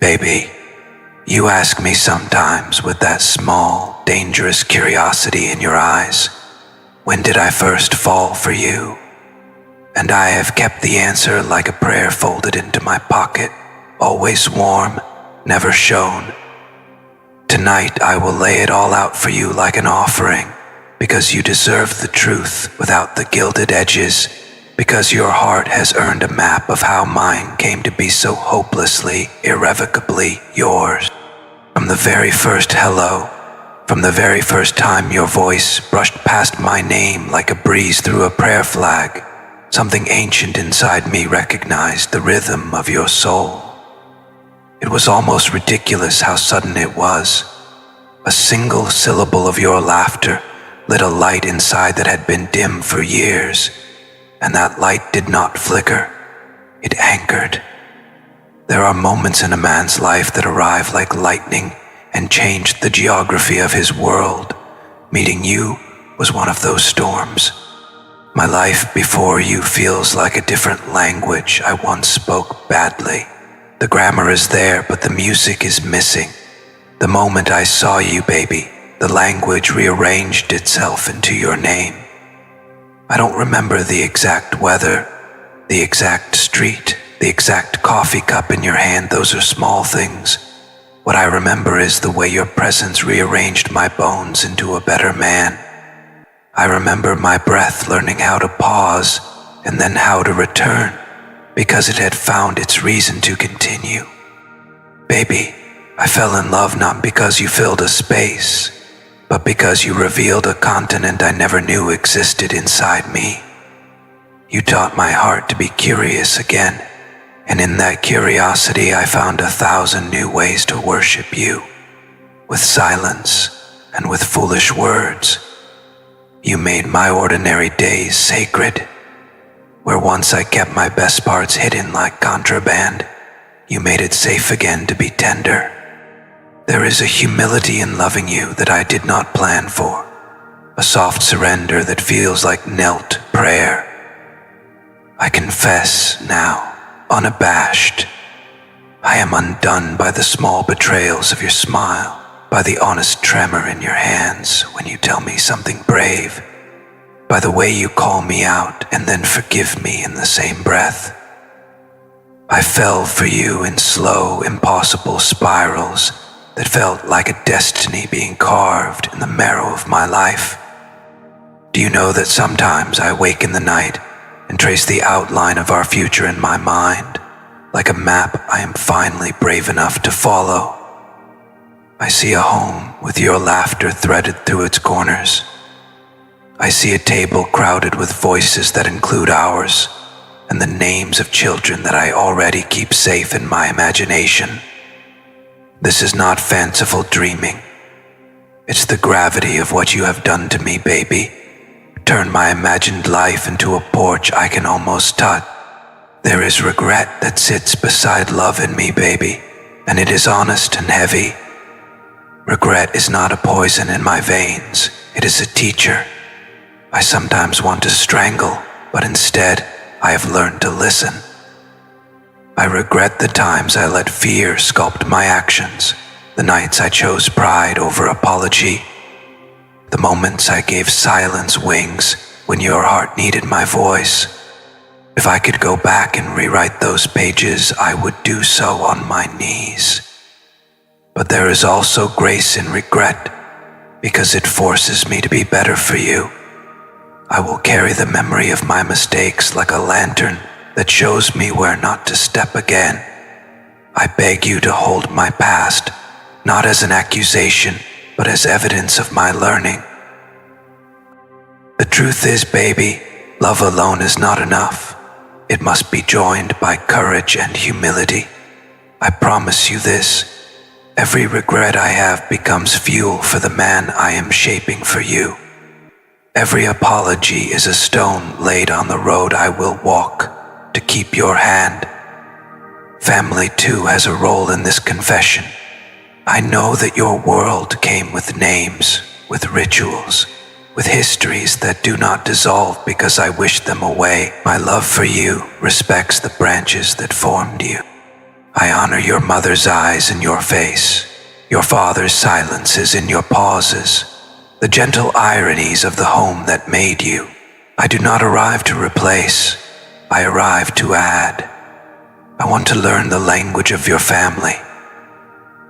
Baby, you ask me sometimes with that small, dangerous curiosity in your eyes, when did I first fall for you? And I have kept the answer like a prayer folded into my pocket, always warm, never shown. Tonight I will lay it all out for you like an offering, because you deserve the truth without the gilded edges, because your heart has earned a map of how mine came to be so hopelessly, irrevocably yours. From the very first hello, from the very first time your voice brushed past my name like a breeze through a prayer flag, something ancient inside me recognized the rhythm of your soul. It was almost ridiculous how sudden it was. A single syllable of your laughter lit a light inside that had been dim for years, and that light did not flicker. It anchored. There are moments in a man's life that arrive like lightning and change the geography of his world. Meeting you was one of those storms. My life before you feels like a different language I once spoke badly. The grammar is there, but the music is missing. The moment I saw you, baby, the language rearranged itself into your name. I don't remember the exact weather, the exact street, the exact coffee cup in your hand. Those are small things. What I remember is the way your presence rearranged my bones into a better man. I remember my breath learning how to pause and then how to return, because it had found its reason to continue. Baby, I fell in love not because you filled a space, but because you revealed a continent I never knew existed inside me. You taught my heart to be curious again, and in that curiosity I found 1,000 new ways to worship you, with silence and with foolish words. You made my ordinary days sacred. Where once I kept my best parts hidden like contraband, you made it safe again to be tender. There is a humility in loving you that I did not plan for, a soft surrender that feels like knelt prayer. I confess now, unabashed, I am undone by the small betrayals of your smile, by the honest tremor in your hands when you tell me something brave, by the way you call me out and then forgive me in the same breath. I fell for you in slow, impossible spirals that felt like a destiny being carved in the marrow of my life. Do you know that sometimes I wake in the night and trace the outline of our future in my mind, like a map I am finally brave enough to follow? I see a home with your laughter threaded through its corners. I see a table crowded with voices that include ours, and the names of children that I already keep safe in my imagination. This is not fanciful dreaming. It's the gravity of what you have done to me, baby. Turn my imagined life into a porch I can almost touch. There is regret that sits beside love in me, baby, and it is honest and heavy. Regret is not a poison in my veins. It is a teacher. I sometimes want to strangle, but instead, I have learned to listen. I regret the times I let fear sculpt my actions, the nights I chose pride over apology, the moments I gave silence wings when your heart needed my voice. If I could go back and rewrite those pages, I would do so on my knees. But there is also grace in regret, because it forces me to be better for you. I will carry the memory of my mistakes like a lantern that shows me where not to step again. I beg you to hold my past, not as an accusation, but as evidence of my learning. The truth is, baby, love alone is not enough. It must be joined by courage and humility. I promise you this. Every regret I have becomes fuel for the man I am shaping for you. Every apology is a stone laid on the road I will walk to keep your hand. Family too has a role in this confession. I know that your world came with names, with rituals, with histories that do not dissolve because I wish them away. My love for you respects the branches that formed you. I honor your mother's eyes in your face, your father's silences in your pauses, the gentle ironies of the home that made you. I do not arrive to replace, I arrive to add. I want to learn the language of your family,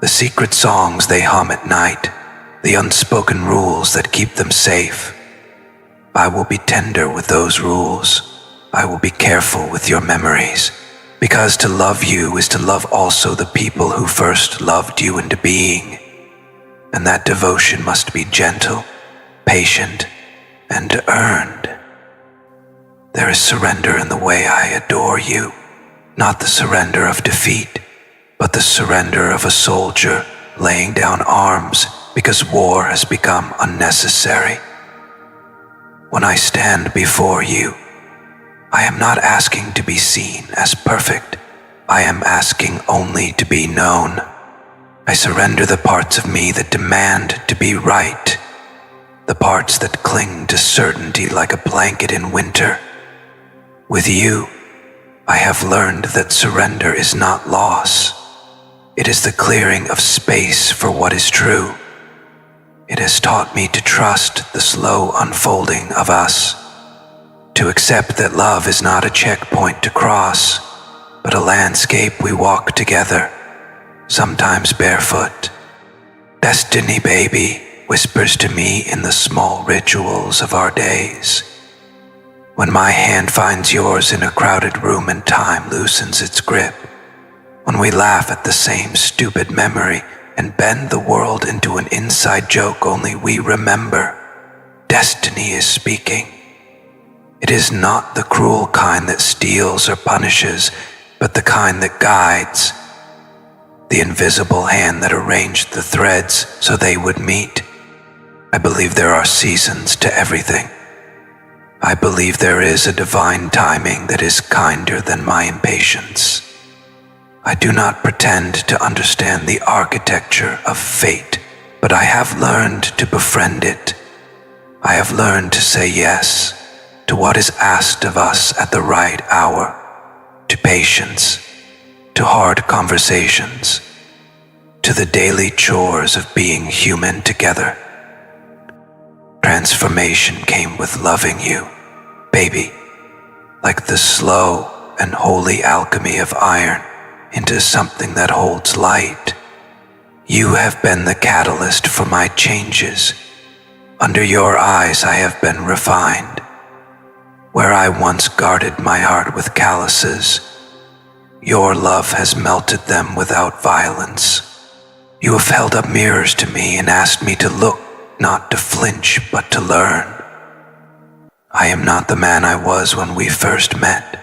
the secret songs they hum at night, the unspoken rules that keep them safe. I will be tender with those rules. I will be careful with your memories, because to love you is to love also the people who first loved you into being, and that devotion must be gentle, patient, and earned. There is surrender in the way I adore you, not the surrender of defeat, but the surrender of a soldier laying down arms because war has become unnecessary. When I stand before you, I am not asking to be seen as perfect. I am asking only to be known. I surrender the parts of me that demand to be right, the parts that cling to certainty like a blanket in winter. With you, I have learned that surrender is not loss. It is the clearing of space for what is true. It has taught me to trust the slow unfolding of us, to accept that love is not a checkpoint to cross, but a landscape we walk together, sometimes barefoot. Destiny, baby, whispers to me in the small rituals of our days. When my hand finds yours in a crowded room and time loosens its grip, when we laugh at the same stupid memory and bend the world into an inside joke only we remember, destiny is speaking. It is not the cruel kind that steals or punishes, but the kind that guides, the invisible hand that arranged the threads so they would meet. I believe there are seasons to everything. I believe there is a divine timing that is kinder than my impatience. I do not pretend to understand the architecture of fate, but I have learned to befriend it. I have learned to say yes to what is asked of us at the right hour, to patience, to hard conversations, to the daily chores of being human together. Transformation came with loving you, baby, like the slow and holy alchemy of iron into something that holds light. You have been the catalyst for my changes. Under your eyes I have been refined. Where I once guarded my heart with calluses, your love has melted them without violence. You have held up mirrors to me and asked me to look, not to flinch, but to learn. I am not the man I was when we first met.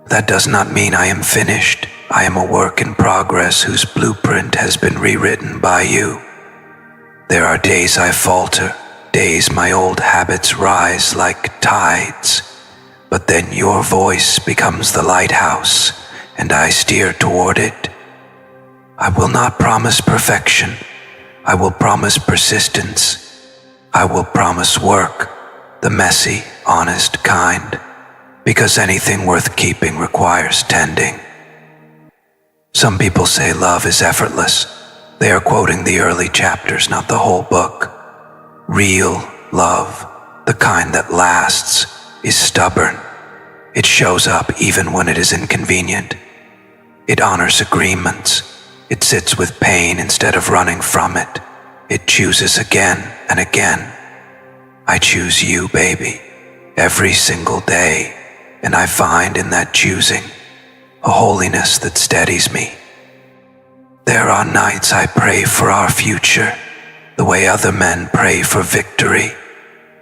That does not mean I am finished. I am a work in progress whose blueprint has been rewritten by you. There are days I falter, days my old habits rise like tides, but then your voice becomes the lighthouse, and I steer toward it. I will not promise perfection. I will promise persistence. I will promise work, the messy, honest kind, because anything worth keeping requires tending. Some people say love is effortless. They are quoting the early chapters, not the whole book. Real love, the kind that lasts, is stubborn. It shows up even when it is inconvenient. It honors agreements. It sits with pain instead of running from it. It chooses again and again. I choose you, baby, every single day, and I find in that choosing a holiness that steadies me. There are nights I pray for our future, the way other men pray for victory,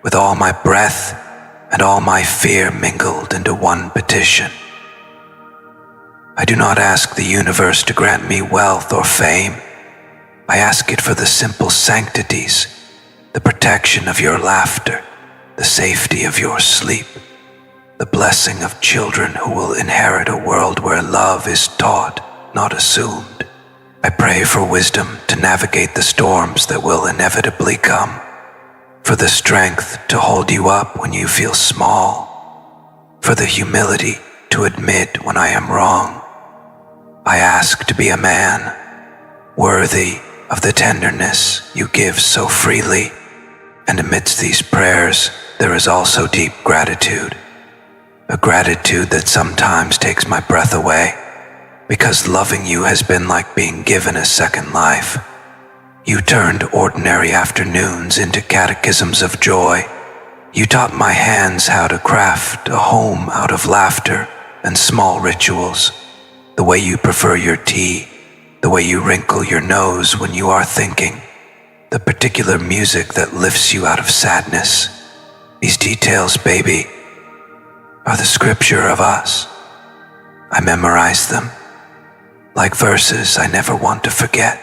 with all my breath and all my fear mingled into one petition. I do not ask the universe to grant me wealth or fame. I ask it for the simple sanctities, the protection of your laughter, the safety of your sleep, the blessing of children who will inherit a world where love is taught, not assumed. I pray for wisdom to navigate the storms that will inevitably come, for the strength to hold you up when you feel small, for the humility to admit when I am wrong. I ask to be a man, worthy of the tenderness you give so freely. And amidst these prayers, there is also deep gratitude. A gratitude that sometimes takes my breath away, because loving you has been like being given a second life. You turned ordinary afternoons into catechisms of joy. You taught my hands how to craft a home out of laughter and small rituals. The way you prefer your tea, the way you wrinkle your nose when you are thinking, the particular music that lifts you out of sadness. These details, baby, are the scripture of us. I memorize them, like verses I never want to forget.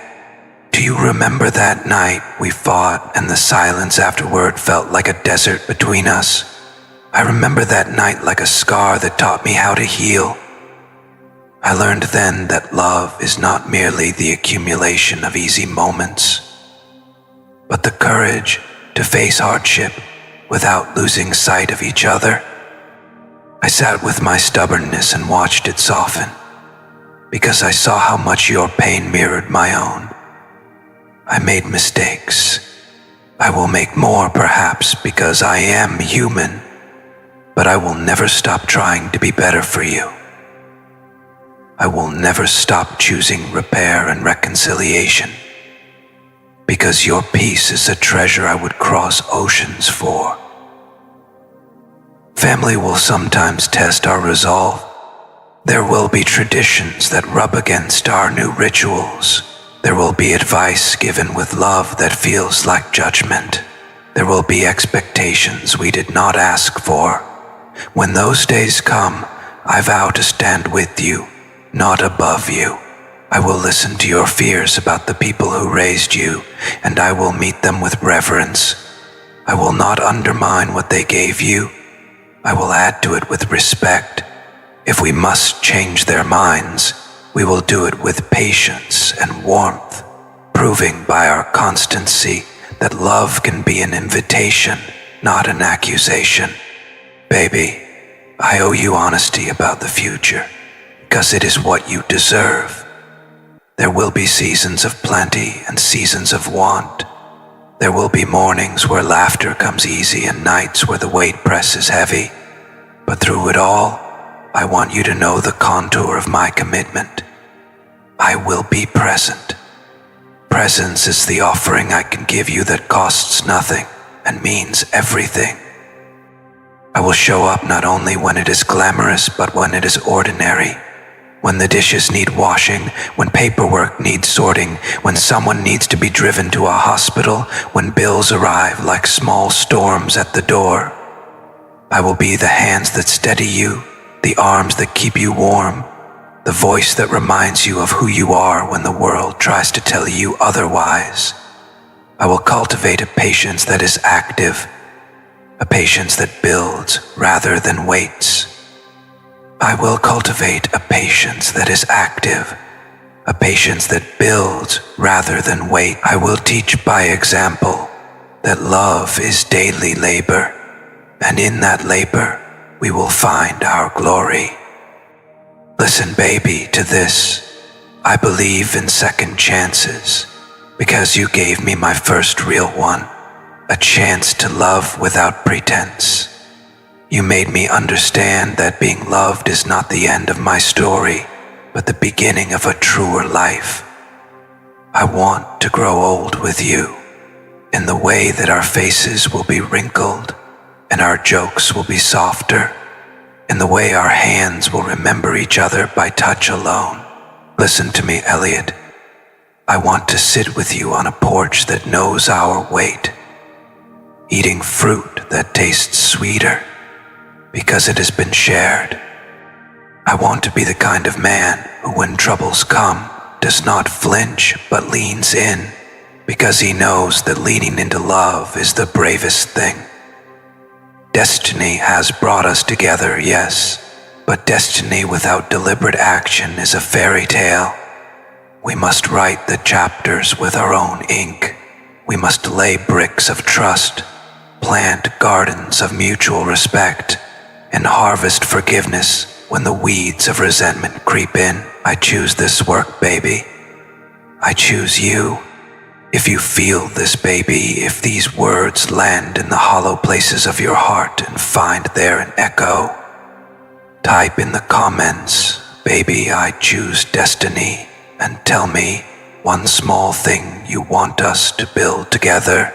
Do you remember that night we fought and the silence afterward felt like a desert between us? I remember that night like a scar that taught me how to heal. I learned then that love is not merely the accumulation of easy moments, but the courage to face hardship without losing sight of each other. I sat with my stubbornness and watched it soften, because I saw how much your pain mirrored my own. I made mistakes. I will make more, perhaps, because I am human, but I will never stop trying to be better for you. I will never stop choosing repair and reconciliation, because your peace is a treasure I would cross oceans for. Family will sometimes test our resolve. There will be traditions that rub against our new rituals. There will be advice given with love that feels like judgment. There will be expectations we did not ask for. When those days come, I vow to stand with you, not above you. I will listen to your fears about the people who raised you, and I will meet them with reverence. I will not undermine what they gave you. I will add to it with respect. If we must change their minds, we will do it with patience and warmth, proving by our constancy that love can be an invitation, not an accusation. Baby, I owe you honesty about the future, because it is what you deserve. There will be seasons of plenty and seasons of want. There will be mornings where laughter comes easy and nights where the weight presses heavy. But through it all, I want you to know the contour of my commitment. I will be present. Presence is the offering I can give you that costs nothing and means everything. I will show up not only when it is glamorous, but when it is ordinary. When the dishes need washing, when paperwork needs sorting, when someone needs to be driven to a hospital, when bills arrive like small storms at the door. I will be the hands that steady you, the arms that keep you warm, the voice that reminds you of who you are when the world tries to tell you otherwise. I will cultivate a patience that is active, a patience that builds rather than waits. I will cultivate a patience that is active, a patience that builds rather than wait. I will teach by example that love is daily labor, and in that labor we will find our glory. Listen, baby, to this. I believe in second chances, because you gave me my first real one, a chance to love without pretense. You made me understand that being loved is not the end of my story, but the beginning of a truer life. I want to grow old with you, in the way that our faces will be wrinkled and our jokes will be softer, in the way our hands will remember each other by touch alone. Listen to me, Elliot. I want to sit with you on a porch that knows our weight, eating fruit that tastes sweeter, because it has been shared. I want to be the kind of man who, when troubles come, does not flinch but leans in, because he knows that leaning into love is the bravest thing. Destiny has brought us together, yes, but destiny without deliberate action is a fairy tale. We must write the chapters with our own ink. We must lay bricks of trust, plant gardens of mutual respect, and harvest forgiveness when the weeds of resentment creep in. I choose this work, baby. I choose you. If you feel this, baby, if these words land in the hollow places of your heart and find there an echo, type in the comments, baby, I choose destiny, and tell me one small thing you want us to build together.